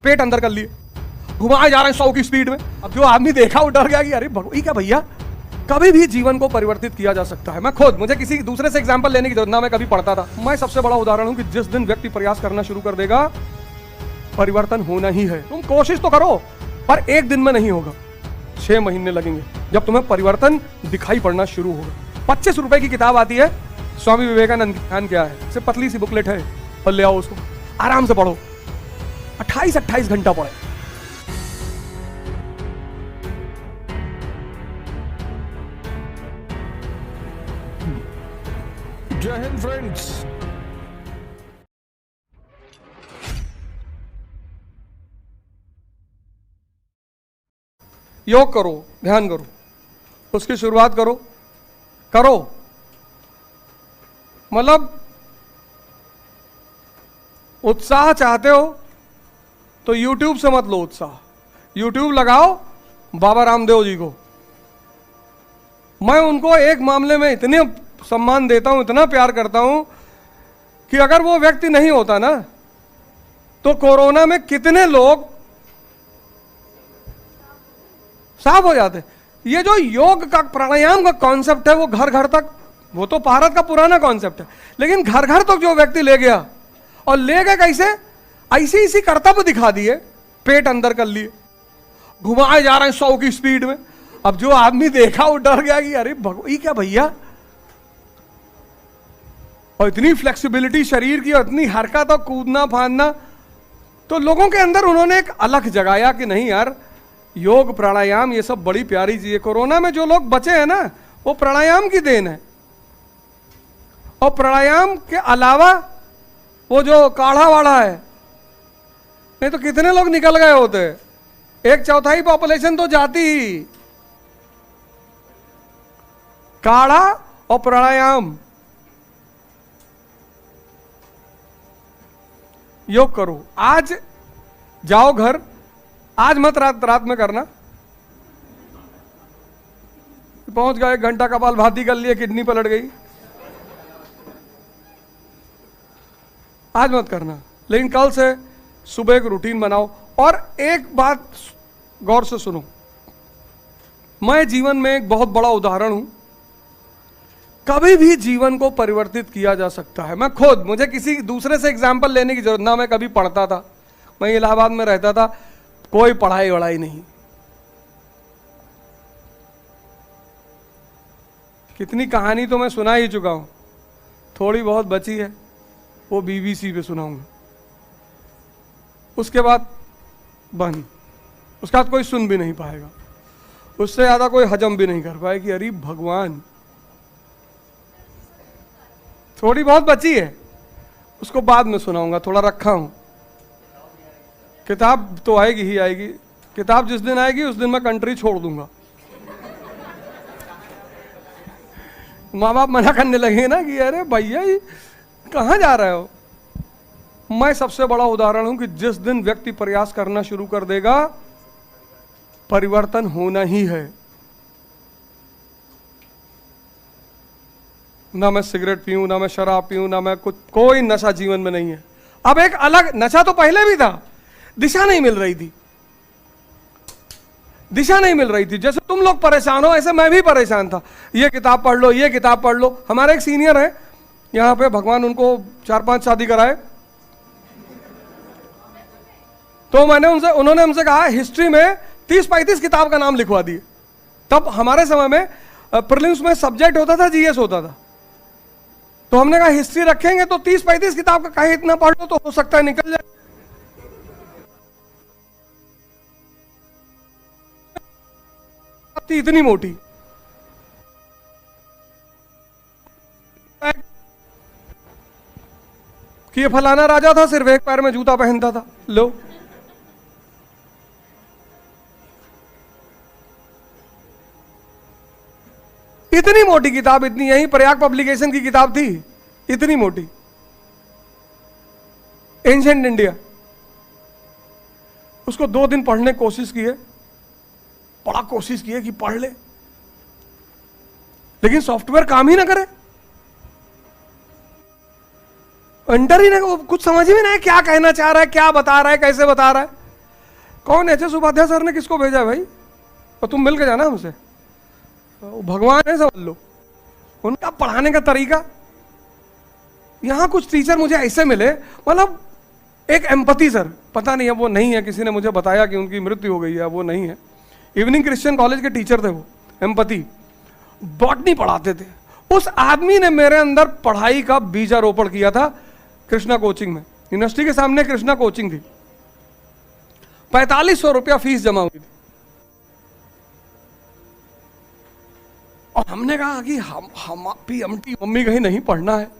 पेट अंदर कर लिए, घुमाए जा रहे हैं 100 की स्पीड में। अब जो आदमी देखा वो डर गया कि अरे भगवान क्या भैया, कभी भी जीवन को परिवर्तित किया जा सकता है। मैं खुद, मुझे किसी दूसरे से एग्जांपल लेने की जरूरत ना, मैं कभी पढ़ता था। मैं सबसे बड़ा उदाहरण हूं कि जिस दिन व्यक्ति प्रयास करना शुरू कर देगा, परिवर्तन होना ही है। तुम कोशिश तो करो, पर एक दिन में नहीं होगा, 6 महीने लगेंगे जब तुम्हें परिवर्तन दिखाई पड़ना शुरू होगा। 25 रुपए की किताब आती है, स्वामी विवेकानंद की ध्यान क्या है, सिर्फ पतली सी बुकलेट है, और ले आओ उसको, आराम से पढ़ो, 28 घंटा पढ़े। जय हिंद फ्रेंड्स। योग करो, ध्यान करो, उसकी शुरुआत करो। मतलब उत्साह चाहते हो तो YouTube से मत लो उत्साह। YouTube लगाओ बाबा रामदेव जी को। मैं उनको एक मामले में इतने सम्मान देता हूं, इतना प्यार करता हूं कि अगर वो व्यक्ति नहीं होता ना, तो कोरोना में कितने लोग साफ हो जाते। ये जो योग का, प्राणायाम का कॉन्सेप्ट है, वो घर घर तक, वो तो भारत का पुराना कॉन्सेप्ट है, लेकिन घर घर तक जो व्यक्ति ले गया, और ले गए कैसे, ऐसे इसी कर्तव्य दिखा दिए, पेट अंदर कर लिए, घुमाए जा रहे हैं 100 की स्पीड में। अब जो आदमी देखा वो डर गया कि अरे भगवान क्या भैया, और इतनी फ्लेक्सिबिलिटी शरीर की, और इतनी हरकत और कूदना फांदना, तो लोगों के अंदर उन्होंने एक अलग जगाया कि नहीं यार, योग प्राणायाम ये सब बड़ी प्यारी चीज है। कोरोना में जो लोग बचे हैं ना, वो प्राणायाम की देन है। और प्राणायाम के अलावा वो जो काढ़ा वाढ़ा है, नहीं तो कितने लोग निकल गए होते, 1/4 पॉपुलेशन तो जाती ही। काढ़ा और प्राणायाम, योग करो। आज जाओ घर, आज मत रात में करना। पहुंच गए, 1 घंटा कपाल भाती कर लिए, किडनी पलट गई, आज मत करना। लेकिन कल से सुबह एक रूटीन बनाओ। और एक बात गौर से सुनो, मैं जीवन में एक बहुत बड़ा उदाहरण हूं। कभी भी जीवन को परिवर्तित किया जा सकता है। मैं खुद, मुझे किसी दूसरे से एग्जांपल लेने की जरूरत ना, मैं कभी पढ़ता था। मैं इलाहाबाद में रहता था, कोई पढ़ाई वढ़ाई नहीं। कितनी कहानी तो मैं सुना ही चुका हूं, थोड़ी बहुत बची है, वो BBC पे सुनाऊंगा। उसके बाद बंद, उसके बाद कोई सुन भी नहीं पाएगा, उससे ज्यादा कोई हजम भी नहीं कर पाए कि अरे भगवान। थोड़ी बहुत बची है, उसको बाद में सुनाऊंगा, थोड़ा रखा हूं। किताब तो आएगी ही आएगी, किताब जिस दिन आएगी उस दिन मैं कंट्री छोड़ दूंगा। माँ बाप मना करने लगे ना कि अरे भैया कहाँ जा रहे हो। मैं सबसे बड़ा उदाहरण हूं कि जिस दिन व्यक्ति प्रयास करना शुरू कर देगा, परिवर्तन होना ही है। ना मैं सिगरेट पीऊं, ना मैं शराब पीऊं, ना मैं कुछ, कोई नशा जीवन में नहीं है। अब एक अलग नशा तो पहले भी था, दिशा नहीं मिल रही थी, दिशा नहीं मिल रही थी। जैसे तुम लोग परेशान हो, ऐसे मैं भी परेशान था। ये किताब पढ़ लो, ये किताब पढ़ लो। हमारे एक सीनियर है यहां पे, भगवान उनको 4-5 शादी कराए, तो उन्होंने हमसे कहा हिस्ट्री में 30-35 किताब का नाम लिखवा दिए। तब हमारे समय में प्रीलिम्स में सब्जेक्ट होता था, GS होता था, तो हमने कहा हिस्ट्री रखेंगे तो 30-35 किताब का कहीं इतना पढ़ लो, तो हो सकता है निकल जाए। इतनी मोटी कि ये फलाना राजा था, सिर्फ एक पैर में जूता पहनता था। लो, इतनी मोटी किताब, इतनी, यही प्रयाग पब्लिकेशन की किताब थी, इतनी मोटी, एंशिएंट इंडिया। उसको 2 दिन पढ़ने की कोशिश की है, बड़ा कोशिश की है कि पढ़ ले, लेकिन सॉफ्टवेयर काम ही ना करे। अंडर ही ना, कुछ समझ में नहीं क्या कहना चाह रहा है, क्या बता रहा है, कैसे बता रहा है। कौन एच.एस. उपाध्याय सर ने किसको भेजा है भाई? और तुम मिल के जाना हमसे, वो भगवान है समझ लो। उनका पढ़ाने का तरीका, यहां कुछ टीचर मुझे ऐसे मिले, मतलब एक एम्पैथी सर, पता नहीं है वो नहीं है, किसी ने मुझे बताया कि उनकी मृत्यु हो गई है, वो नहीं है। इवनिंग क्रिश्चियन कॉलेज के टीचर थे वो, एम्पैथी, बॉटनी पढ़ाते थे। उस आदमी ने मेरे अंदर पढ़ाई का बीजारोपण किया था कृष्णा कोचिंग में। यूनिवर्सिटी के सामने कृष्णा कोचिंग थी, 4500 रुपया फीस जमा हुई थी। और हमने कहा कि हम पीएमटी मम्मी कहीं नहीं पढ़ना है।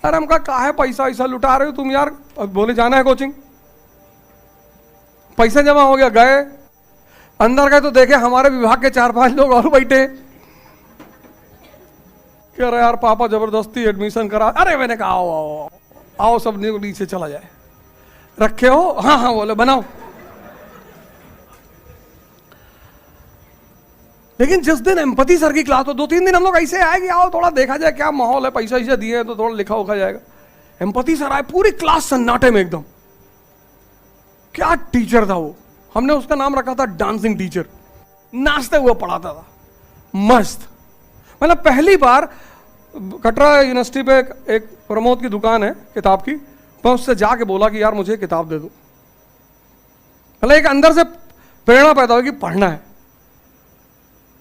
अरे हम कहा है पैसा ऐसा लुटा रहे हो तुम यार? बोले जाना है कोचिंग। पैसा जमा हो गया, गए, अंदर गए तो देखे हमारे विभाग के 4-5 लोग और बैठे। कह रहे यार पापा जबरदस्ती एडमिशन करा। अरे मैंने कहा आओ आओ आओ, सब नीचे चला जाए। रखे हो? हाँ हाँ बोले बनाओ। लेकिन जिस दिन एम्पैथी सर की क्लास, तो 2-3 दिन हम लोग ऐसे आए कि आओ थोड़ा देखा जाए क्या माहौल है, पैसा ऐसा दिए हैं तो थोड़ा लिखा उखा जाएगा। एम्पैथी सर आए, पूरी क्लास सन्नाटे में एकदम। क्या टीचर था वो, हमने उसका नाम रखा था डांसिंग टीचर। नाचते हुए पढ़ाता था, मस्त। मतलब पहली बार कटरा यूनिवर्सिटी पे एक प्रमोद की दुकान है किताब की, मैं उससे जाके बोला कि यार मुझे किताब दे दो। मतलब एक अंदर से प्रेरणा पैदा हुई कि पढ़ना है।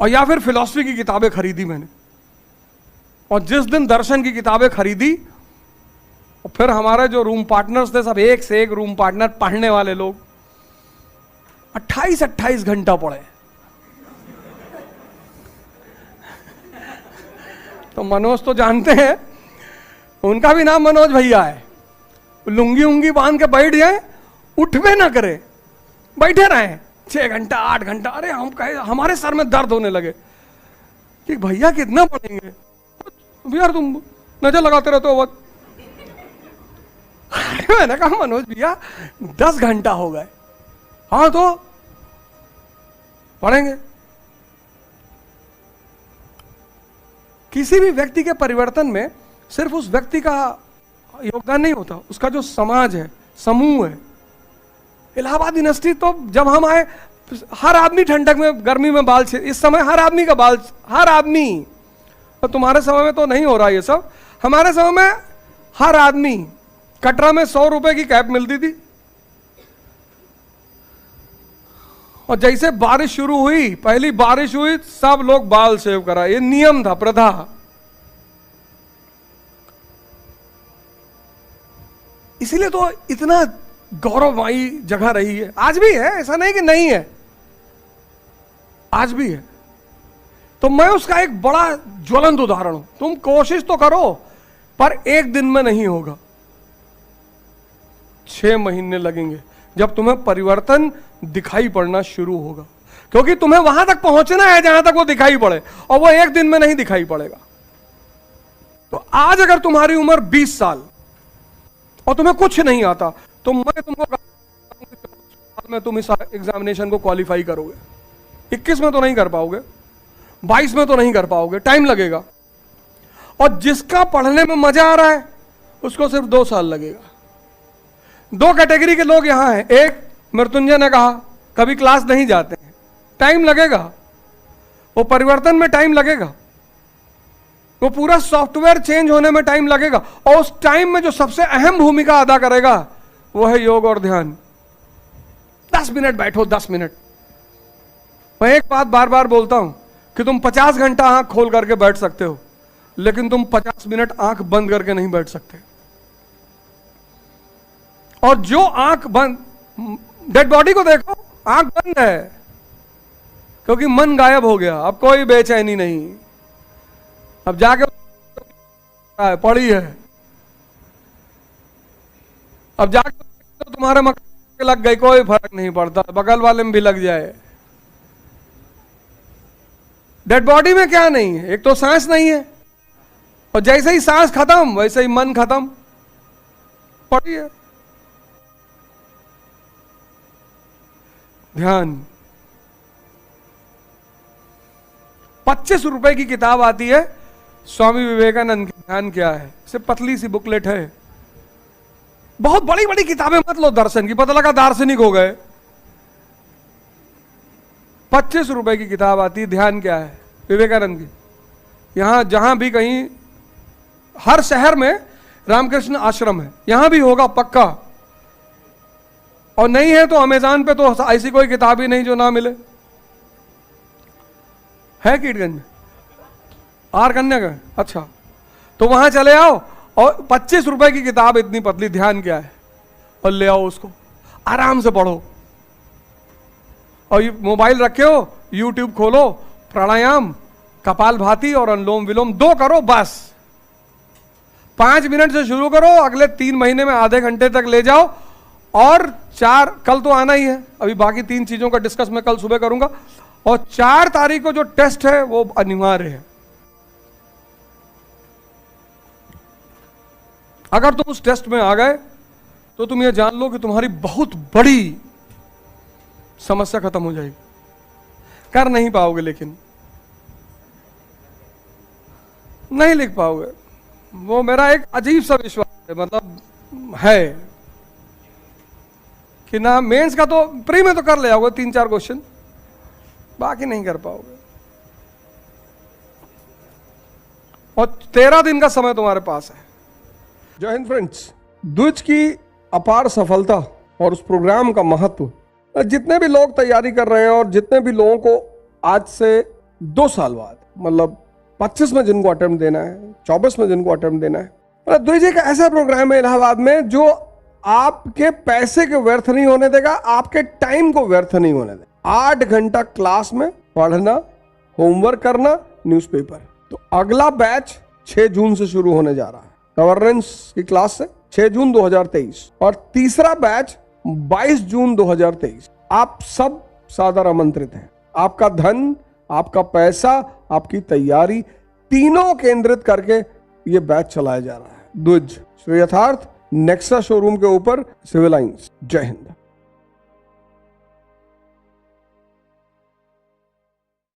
और या फिर फिलॉसफी की किताबें खरीदी मैंने, और जिस दिन दर्शन की किताबें खरीदी, और फिर हमारे जो रूम पार्टनर्स थे सब एक से एक रूम पार्टनर पढ़ने वाले लोग, 28-28 घंटा पढ़े। तो मनोज तो जानते हैं, उनका भी नाम मनोज भैया है। लुंगी उंगी बांध के बैठ जाए, उठवे ना करे, बैठे रहे 6 घंटा 8 घंटा। अरे हम कहे, हमारे सर में दर्द होने लगे कि भैया कितना पढ़ेंगे यार, तुम नजर लगाते रहते हो बस। मैंने कहा मनोज भैया 10 घंटा हो गए, हाँ तो पढ़ेंगे। किसी भी व्यक्ति के परिवर्तन में सिर्फ उस व्यक्ति का योगदान नहीं होता, उसका जो समाज है, समूह है। इलाहाबाद यूनिवर्सिटी तो जब हम आए, हर आदमी ठंडक में गर्मी में बाल, इस समय हर आदमी का बाल, हर आदमी, तो तुम्हारे समय में तो नहीं हो रहा ये सब, हमारे समय में हर आदमी। कटरा में 100 रुपए की कैप मिलती थी, और जैसे बारिश शुरू हुई, पहली बारिश हुई, सब लोग बाल शेव करा। ये नियम था, प्रथा। इसीलिए तो इतना गौरवमयी जगह रही है, आज भी है, ऐसा नहीं कि नहीं है, आज भी है। तो मैं उसका एक बड़ा ज्वलंत उदाहरण हूं। तुम कोशिश तो करो, पर एक दिन में नहीं होगा, 6 महीने लगेंगे जब तुम्हें परिवर्तन दिखाई पड़ना शुरू होगा। क्योंकि तुम्हें वहां तक पहुंचना है जहां तक वो दिखाई पड़े, और वो एक दिन में नहीं दिखाई पड़ेगा। तो आज अगर तुम्हारी उम्र 20 साल और तुम्हें कुछ नहीं आता, तो मैं तुमको साल में तुम इस एग्जामिनेशन को क्वालिफाई करोगे। 21 में तो नहीं कर पाओगे, 22 में तो नहीं कर पाओगे, टाइम लगेगा। और जिसका पढ़ने में मजा आ रहा है उसको सिर्फ 2 साल लगेगा। 2 कैटेगरी के लोग यहां हैं। एक, मृत्युंजय ने कहा, कभी क्लास नहीं जाते हैं, टाइम लगेगा, वो परिवर्तन में टाइम लगेगा, वो पूरा सॉफ्टवेयर चेंज होने में टाइम लगेगा। और उस टाइम में जो सबसे अहम भूमिका अदा करेगा वो है योग और ध्यान। 10 मिनट बैठो, 10 मिनट। मैं एक बात बार बार बोलता हूं कि तुम 50 घंटा आंख खोल करके बैठ सकते हो, लेकिन तुम 50 मिनट आंख बंद करके नहीं बैठ सकते। और जो आंख बंद, डेड बॉडी को देखो, आंख बंद है, क्योंकि मन गायब हो गया, अब कोई बेचैनी नहीं। अब जाके पड़ी है, अब जाके तो तुम्हारे मकान लग गई, कोई फर्क नहीं पड़ता, बगल वाले में भी लग जाए। डेड बॉडी में क्या नहीं है? एक तो सांस नहीं है, और जैसे ही सांस खत्म वैसे ही मन खत्म, पड़ी है। ध्यान, 25 रुपए की किताब आती है, स्वामी विवेकानंद की ध्यान क्या है, सिर्फ पतली सी बुकलेट है। बहुत बड़ी बड़ी किताबें मत लो दर्शन की, पता लगा दार्शनिक हो गए। 25 रुपए की किताब आती है, ध्यान क्या है, विवेकानंद की। यहां जहां भी कहीं, हर शहर में रामकृष्ण आश्रम है, यहां भी होगा पक्का, और नहीं है तो अमेज़न पे तो ऐसी कोई किताब ही नहीं जो ना मिले। है कीटगंज में, आर कन्या का, अच्छा, तो वहां चले आओ और 25 रुपए की किताब इतनी पतली, ध्यान क्या है, और ले आओ उसको, आराम से पढ़ो। और मोबाइल रखे हो, यूट्यूब खोलो, प्राणायाम, कपालभाति और अनुलोम विलोम 2 करो बस। 5 मिनट से शुरू करो, अगले 3 महीने में आधे घंटे तक ले जाओ, और 4, कल तो आना ही है, अभी बाकी 3 चीजों का डिस्कस मैं कल सुबह करूंगा, और 4 तारीख को जो टेस्ट है वो अनिवार्य है। अगर तुम उस टेस्ट में आ गए तो तुम ये जान लो कि तुम्हारी बहुत बड़ी समस्या खत्म हो जाएगी। कर नहीं पाओगे, लेकिन नहीं लिख पाओगे, वो मेरा एक अजीब सा विश्वास है, मतलब है कि ना मेंस का तो प्री में तो कर ले आओगे 3-4 क्वेश्चन, बाकी नहीं कर पाओगे। और 13 दिन का समय तुम्हारे पास है। जय हिंद फ्रेंड्स। द्विज की अपार सफलता और उस प्रोग्राम का महत्व, जितने भी लोग तैयारी कर रहे हैं और जितने भी लोगों को आज से 2 साल बाद, मतलब 25 में जिनको अटेम्प्ट देना है, 24 में जिनको अटेम्प्ट देना है, मतलब द्विज एक ऐसा प्रोग्राम है इलाहाबाद में जो आपके पैसे को व्यर्थ नहीं होने देगा, आपके टाइम को व्यर्थ नहीं होने देगा। 8 घंटा क्लास में पढ़ना, होमवर्क करना, न्यूज़पेपर। तो अगला बैच 6 जून से शुरू होने जा रहा है, गवर्नेंस की क्लास से 6 जून 2023, और तीसरा बैच 22 जून 2023। आप सब सादर आमंत्रित हैं। आपका धन, आपका पैसा, आपकी तैयारी, तीनों केंद्रित करके ये बैच चलाया जा रहा है। द्विज, श्री यथार्थ, नेक्सा शोरूम के ऊपर, सिविल लाइंस। जय हिंद।